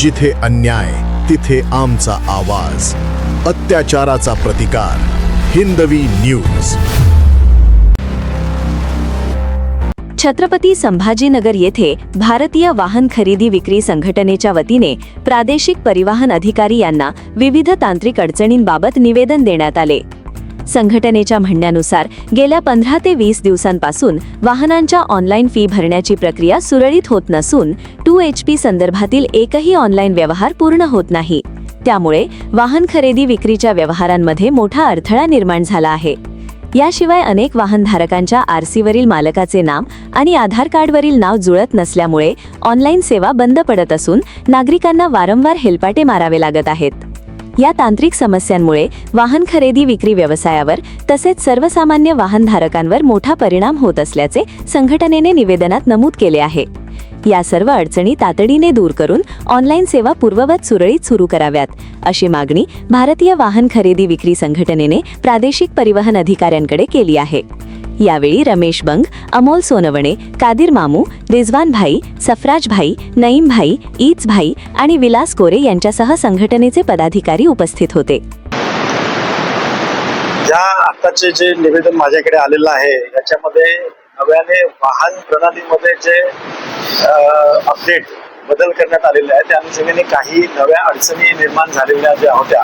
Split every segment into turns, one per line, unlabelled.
जिथे अन्याय तिथे आमचा आवाज, अत्याचाराचा प्रतिकार. हिंदवी न्यूज.
छत्रपती संभाजीनगर येथे भारतीय वाहन खरेदी विक्री संघटनेच्या वतीने प्रादेशिक परिवहन अधिकारी यांना विविध तांत्रिक अडचणींबाबत निवेदन देण्यात आले. संघटनेच्या म्हणण्यानुसार गेल्या 15 ते 20 दिवसांपासून वाहनांच्या ऑनलाईन फी भरण्याची प्रक्रिया सुरळीत होत नसून 2HP संदर्भातील एकही ऑनलाईन व्यवहार पूर्ण होत नाही. त्यामुळे वाहन खरेदी विक्रीच्या व्यवहारांमध्ये मोठा अडथळा निर्माण झाला आहे. याशिवाय अनेक वाहनधारकांच्या आरसीवरील मालकाचे नाव आणि आधार कार्डवरील नाव जुळत नसल्यामुळे ऑनलाईन सेवा बंद पडत असून नागरिकांना वारंवार हेलपाटे मारावे लागत आहेत. या तांत्रिक समस्यांमुळे वाहन खरेदी विक्री व्यवसायावर तसेच सर्वसामान्य वाहनधारकांवर मोठा परिणाम होत असल्याचे संघटनेने निवेदनात नमूद केले आहे. या सर्व अडचणी तातडीने दूर करून ऑनलाईन सेवा पूर्ववत सुरळीत सुरू कराव्यात, अशी मागणी भारतीय वाहन खरेदी विक्री संघटनेने प्रादेशिक परिवहन अधिकाऱ्यांकडे केली आहे. यावेळी रमेश बंग, अमोल सोनवणे, कादिर मामू, रिजवान भाई, सफराज भाई, नईम भाई, ईज भाई आणि विलास कोरे यांच्यासह संघटनेचे पदाधिकारी उपस्थित होते.
या आताचे जे निवेदन माझ्याकडे आलेलं आहे याच्यामध्ये नव्याने वाहन प्रणालीमध्ये जे अपडेट बदल करण्यात आलेले आहे त्या अनुषंगाने काही नव्या अडचणी निर्माण झालेल्या ज्या होत्या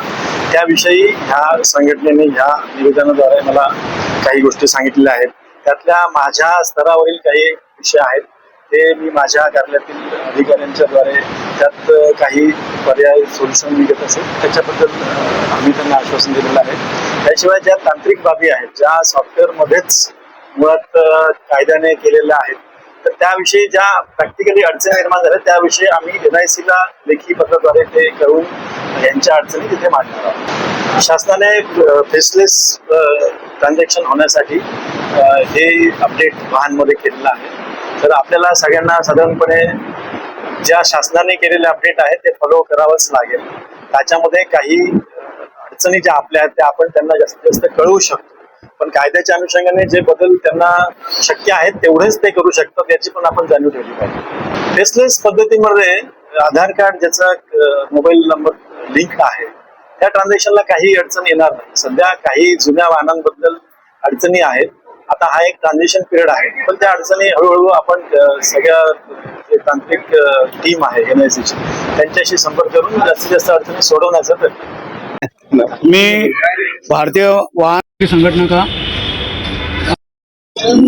त्याविषयी ह्या संघटनेने ह्या निवेदनाद्वारे मला काही गोष्टी सांगितलेल्या आहेत. त्यातल्या माझ्या स्तरावरील काही विषय आहेत ते मी माझ्या कार्यालयातील अधिकाऱ्यांच्या द्वारे त्यात काही पर्याय सोल्युशन निघत असेल त्याच्याबद्दल आम्ही त्यांना आश्वासन दिलेलं आहे. त्याशिवाय ज्या तांत्रिक बाबी आहेत ज्या सॉफ्टवेअरमध्येच मुळात कायद्याने केलेल्या आहेत तर त्याविषयी ज्या प्रॅक्टिकली अडचणी निर्माण झाल्या त्याविषयी आम्ही NIC ला लेखी पत्राद्वारे ते करून यांच्या अडचणी तिथे मांडणार आहोत. शासनाने फेसलेस ट्रान्झॅक्शन होण्यासाठी हे अपडेट वाहनमध्ये केलेलं आहे. तर आपल्याला सगळ्यांना साधारणपणे ज्या शासनाने केलेले अपडेट आहेत ते फॉलो करावंच लागेल. त्याच्यामध्ये काही अडचणी ज्या आपल्या आहेत त्या आपण त्यांना जास्तीत जास्त कळवू शकतो, पण कायद्याच्या अनुषंगाने जे बदल त्यांना शक्य आहेत तेवढेच ते करू शकतात याची पण आपण जाणीव ठेवली पाहिजे. फेसलेस पद्धतीमध्ये आधार कार्ड ज्याचा मोबाईल नंबर लिंक आहे त्या ट्रान्झॅक्शनला काही अडचण येणार नाही. सध्या काही जुन्या वाहनांबद्दल अडचणी आहेत. आता हा एक ट्रान्झिशन पिरियड आहे, पण त्या अडचणी हळूहळू आपण सगळ्या जे तांत्रिक टीम आहे NIC ची त्यांच्याशी संपर्क करून जास्तीत जास्त अडचणी सोडवण्याचा प्रयत्न.
मैं भारतीय वाहन संगठन का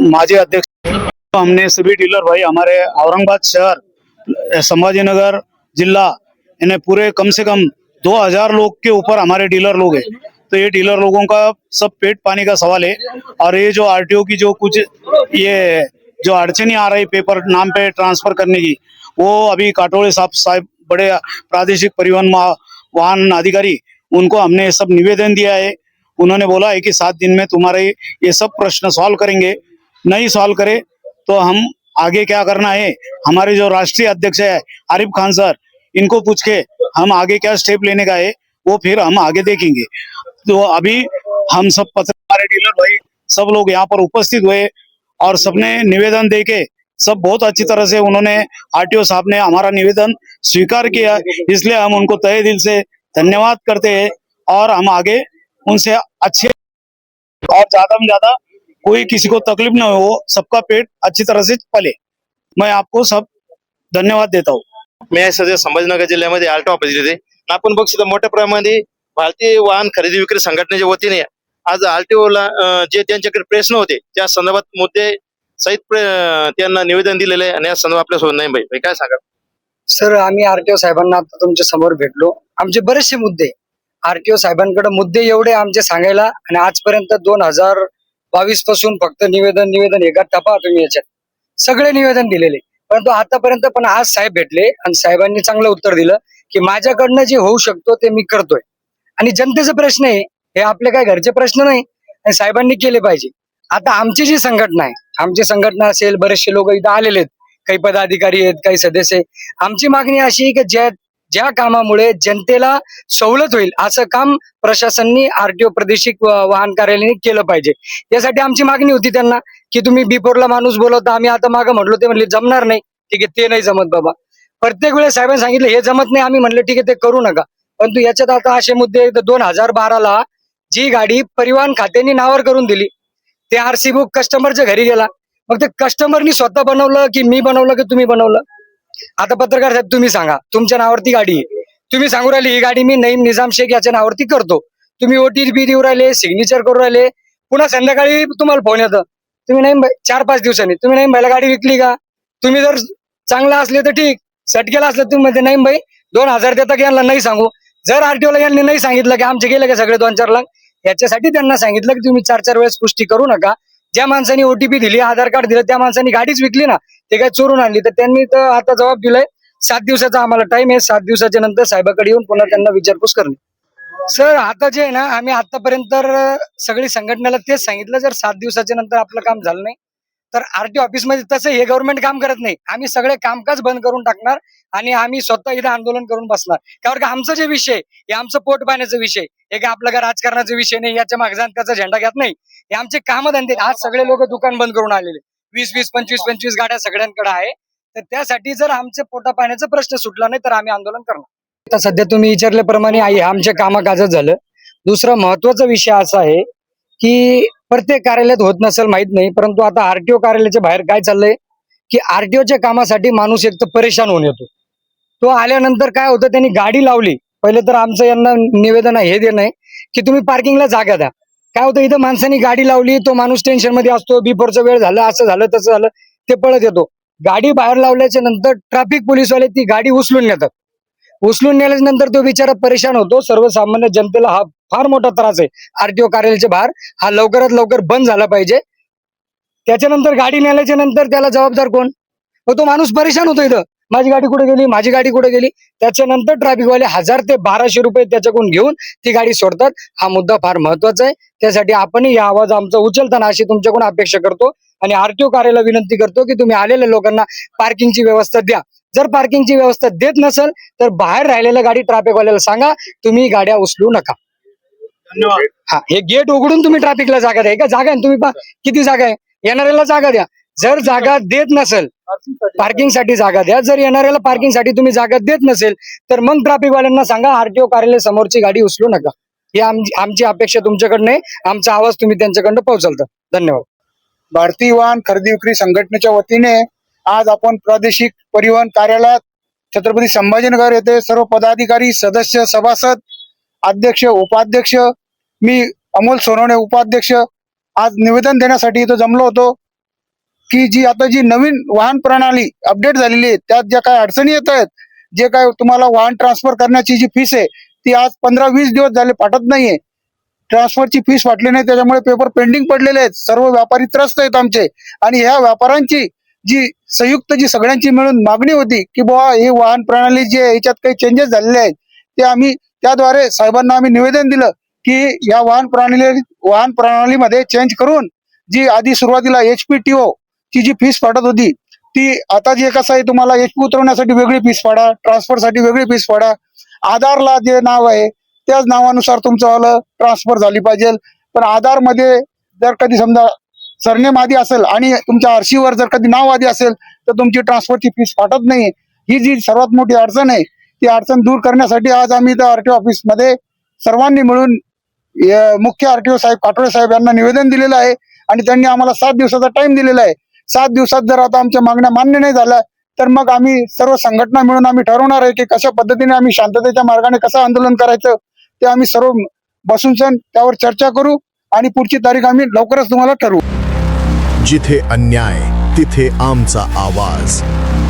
माजी अध्यक्ष। हमने सभी डीलर भाई हमारे औरंगाबाद शहर संभाजीनगर जिला यानी पूरे कम से कम 2000 लोग के ऊपर हमारे डीलर लोग हैं। तो ये डीलर लोगों का सब पेट पानी का सवाल है। और ये जो RTO की जो कुछ ये जो अड़चनी आ रही पेपर नाम पे ट्रांसफर करने की, वो अभी काटोड़े साहब बड़े प्रादेशिक परिवहन वाहन अधिकारी उनको हमने सब निवेदन दिया है। उन्होंने बोला है कि 7 दिन में तुम्हारे ये सब प्रश्न सॉल्व करेंगे। नहीं सॉल्व करे तो हम आगे क्या करना है, हमारे जो राष्ट्रीय अध्यक्ष है आरिफ खान सर, इनको पूछ के हम आगे क्या स्टेप लेने का है वो फिर हम आगे देखेंगे। तो अभी हम सब हमारे डीलर भाई सब लोग यहाँ पर उपस्थित हुए और सबने निवेदन दे के सब बहुत अच्छी तरह से उन्होंने RTO साहब ने हमारा निवेदन स्वीकार किया, इसलिए हम उनको तहे दिल से धन्यवाद करते हैं। और हम आगे उनसे अच्छे और ज्यादा में ज्यादा कोई किसी को तकलीफ न हो, सबका पेट अच्छी तरह से पले। मैं आपको सब धन्यवाद देता हूँ।
मी सध्या संभाजीनगर जिल्ह्यामध्ये RTO ऑफिस येथे आपण बघू शकता मोठ्या प्रमाणामध्ये भारतीय वाहन खरेदी विक्री संघटनेच्या वतीने आज RTO ला जे त्यांच्याकडे प्रश्न होते त्या संदर्भात मुद्दे सहित त्यांना निवेदन दिलेले आहे आणि या संदर्भात आपल्या सोबत नाही भाई काय सांगा
सर? आम्ही RTO साहेबांना आता तुमच्या समोर भेटलो. आमचे बरेचसे मुद्दे RTO साहेबांकडे मुद्दे एवढे आमचे सांगायला, आणि आजपर्यंत 2022 पासून फक्त निवेदन एका टपा तुम्ही याच्यात सगळे निवेदन दिलेले, परंतु आतापर्यंत पण आज साहेब भेटले आणि साहेबांनी चांगलं उत्तर दिलं की माझ्याकडनं जे होऊ शकतो ते मी करतोय. आणि जनतेचे प्रश्न आहे हे आपले काय घरचे प्रश्न नाही आणि साहेबांनी केले पाहिजे. आता आमची जी संघटना आहे, आमची संघटना असेल, बरेचसे लोक इथं आलेले आहेत, काही पदाधिकारी आहेत, काही सदस्य आहेत. आमची मागणी अशी आहे की ज्या कामामुळे जनतेला सवलत होईल असं काम प्रशासनाने RTO प्रादेशिक वाहन कार्यालयाने केलं पाहिजे. यासाठी आमची मागणी होती त्यांना की तुम्ही बिफोरला माणूस बोलवता, आम्ही आता मागं म्हटलो ते म्हणले जमणार नाही. ठीक आहे, ते नाही जमत बाबा, प्रत्येक वेळेस साहेबांनी सांगितलं हे जमत नाही, आम्ही म्हणलं ठीक आहे ते करू नका. परंतु याच्यात आता असे मुद्दे आहेत, 2012ला जी गाडी परिवहन खात्याने नावावर करून दिली, ते आरसी बुक कस्टमरच्या घरी गेला. मग ते कस्टमरनी स्वतः बनवलं की मी बनवलं की तुम्ही बनवलं? आता पत्रकार साहेब तुम्ही सांगा, तुमच्या नावावरती गाडी आहे, तुम्ही सांगू राहिले ही गाडी मी नईम निजाम शेख याच्या नावावरती करतो, तुम्ही OTP देऊ राहिले, सिग्नेचर करू राहिले, पुन्हा संध्याकाळी तुम्हाला फोन येतं, तुम्ही नाही 4-5 दिवसांनी तुम्ही नाही भाईला गाडी विकली का? तुम्ही जर चांगला असले तर ठीक, सटकेला असलं तुम्ही म्हणते नाही भाई 2000 देता की यांना नाही सांगू. जर RTO ला यांनी नाही सांगितलं की आमचे गेले का सगळे 2-4 लाख, याच्यासाठी त्यांना सांगितलं की तुम्ही 4-4 वेळेस पुष्टी करू नका. ज्या माणसाने OTP दिली, आधार कार्ड दिलं, त्या माणसाने गाडीच विकली ना, ते काय चोरून आणली, तर त्यांनी तर आता जबाब दिलाय. 7 दिवसाचा आम्हाला टाइम आहे, 7 दिवसाच्या नंतर साहेबाकडे येऊन पुन्हा त्यांना विचारपूस करणे. सर आता जे आहे ना, आम्ही आतापर्यंत सगळी संघटनेला तेच सांगितलं, जर 7 दिवसाच्या नंतर आपलं काम झालं नाही तर RTO ऑफिसमध्ये तसं हे गव्हर्नमेंट काम करत नाही, आम्ही सगळे कामकाज बंद करून टाकणार आणि आम्ही स्वतः इथे आंदोलन करून बसणार. कारण का आमचा जे विषय हे आमचं पोट पाण्याचा विषय, हे काय आपलं काय राजकारणाचा विषय नाही, याच्या मागे जाऊन त्याचा झेंडा घेत नाही, हे आमचे कामधंदे. आज सगळे लोक दुकान बंद करून आलेले, 20-20, 25-25 गाड्या सगळ्यांकडे आहे. तर त्यासाठी जर आमच्या पोटा पाण्याचा प्रश्न सुटला नाही तर आम्ही आंदोलन करणार. आता सध्या तुम्ही विचारल्याप्रमाणे आहे आमच्या कामकाजात झालं. दुसरा महत्वाचा विषय असा आहे की प्रत्येक कार्यालयात होत नसेल माहित नाही, परंतु आता RTO कार्यालयाच्या बाहेर काय चाललंय की RTOच्या कामासाठी माणूस एक तर परेशान होऊन येतो. तो आल्यानंतर काय होतं, त्यांनी गाडी लावली, पहिले तर आमचं यांना निवेदन आहे हे देणं आहे की तुम्ही पार्किंगला जागा द्या. काय होतं, इथं माणसांनी गाडी लावली, तो माणूस टेन्शन मध्ये असतो, बिफोरचा वेळ झाला, असं झालं तसं झालं, ते पळत येतो. गाडी बाहेर लावल्याच्या नंतर ट्रॅफिक पोलीसवाले ती गाडी उचलून नेतात. उचलून नेल्याच्या नंतर तो बिचारा परेशान होतो. सर्वसामान्य जनतेला हा फार मोठा त्रास आहे. RTO कार्यालयाच्या बाहेर हा लवकरात लवकर बंद झाला पाहिजे. त्याच्यानंतर गाडी नेल्याच्या नंतर त्याला जबाबदार कोण? तो माणूस परेशान होतो, इथं माझी गाडी कुठे गेली, माझी गाडी कुठे गेली. त्याच्यानंतर ट्रॅफिकवाले 1000 ते 1200 रुपये त्याच्याकडून घेऊन ती गाडी सोडतात. हा मुद्दा फार महत्वाचा आहे, त्यासाठी आपणही हा आवाज आमचा उचलताना अशी तुमच्याकडून अपेक्षा करतो आणि RTO कार्यालयाला विनंती करतो की तुम्ही आलेल्या लोकांना पार्किंगची व्यवस्था द्या. जर पार्किंगची व्यवस्था देत नसेल तर बाहेर राहिलेल्या गाडी ट्रॅफिकवाल्याला सांगा तुम्ही गाड्या उचलू नका.
धन्यवाद.
हा, हे गेट उघडून तुम्ही ट्रॅफिकला जागा द्या. का जागा आहे तुम्ही पहा किती जागा आहे, येणाऱ्याला जागा द्या. जर जागा देत नसेल पार्किंगसाठी जागा द्या. जर येणाऱ्याला पार्किंगसाठी तुम्ही जागा देत नसेल तर मग ट्रॅफिकवाल्यांना सांगा RTO कार्यालय समोरची गाडी उचलू नका. ही आमची अपेक्षा तुमच्याकडनं आहे. आमचा आवाज तुम्ही त्यांच्याकडनं पोहोचवता. धन्यवाद.
भारतीय वाहन खरेदी विक्री संघटनेच्या वतीने आज आपण प्रादेशिक परिवहन कार्यालयात छत्रपती संभाजीनगर येथे सर्व पदाधिकारी, सदस्य, सभासद, अध्यक्ष, उपाध्यक्ष, मी अमोल सोनवणे उपाध्यक्ष आज निवेदन देण्यासाठी इथं जमलो होतो की जी नवीन वाहन प्रणाली अपडेट झालेली आहे त्यात ज्या काही अडचणी येत आहेत, जे काय तुम्हाला वाहन ट्रान्सफर करण्याची जी फीस आहे ती आज 15-20 दिवस झाले पाठत नाहीये. ट्रान्सफरची फीस वाटली नाही, त्याच्यामुळे पेपर पेंडिंग पडलेले आहेत. सर्व व्यापारी त्रस्त आहेत आमचे आणि ह्या व्यापाऱ्यांची जी संयुक्त जी सगळ्यांची मिळून मागणी होती की बुवा ही वाहन प्रणाली जी आहे याच्यात काही चेंजेस झालेले आहेत, ते आम्ही त्याद्वारे साहेबांना आम्ही निवेदन दिलं की या वाहन प्रणालीमध्ये चेंज करून जी आधी सुरुवातीला HPTO ची जी फीस पाठत होती ती आता जे कसं आहे तुम्हाला HP उतरवण्यासाठी वेगळी फीस पाडा, ट्रान्सफरसाठी वेगळी फीस पाडा, आधारला जे नाव आहे त्याच नावानुसार तुमचं वालं ट्रान्सफर झाली पाहिजे. पण आधार मध्ये जर कधी समजा सरनेम आधी असेल आणि तुमच्या RC वर जर कधी नाव आधी असेल तर तुमची ट्रान्सफरची फीस पाठत नाही. ही जी सर्वात मोठी अडचण आहे ती अडचण दूर करण्यासाठी आज आम्ही त्या RTO ऑफिस मध्ये सर्वांनी मिळून मुख्य RTO साहेब काटोळे साहेब यांना निवेदन दिलेलं आहे आणि त्यांनी आम्हाला 7 दिवसाचा टाइम दिलेला आहे. 7 दिवसात जर आता आमच्या मागण्या मान्य नाही झाल्या तर मग आम्ही सर्व संघटना मिळून आम्ही ठरवणार आहे की कशा पद्धतीने आम्ही शांततेच्या मार्गाने कसं आंदोलन करायचं ते आम्ही सर्व बसून त्यावर चर्चा करू आणि पुढची तारीख आम्ही लवकरच तुम्हाला ठरवू.
जिथे अन्याय तिथे आमचा आवाज,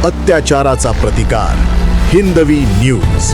अत्याचाराचा प्रतिकार. हिंदवी न्यूज.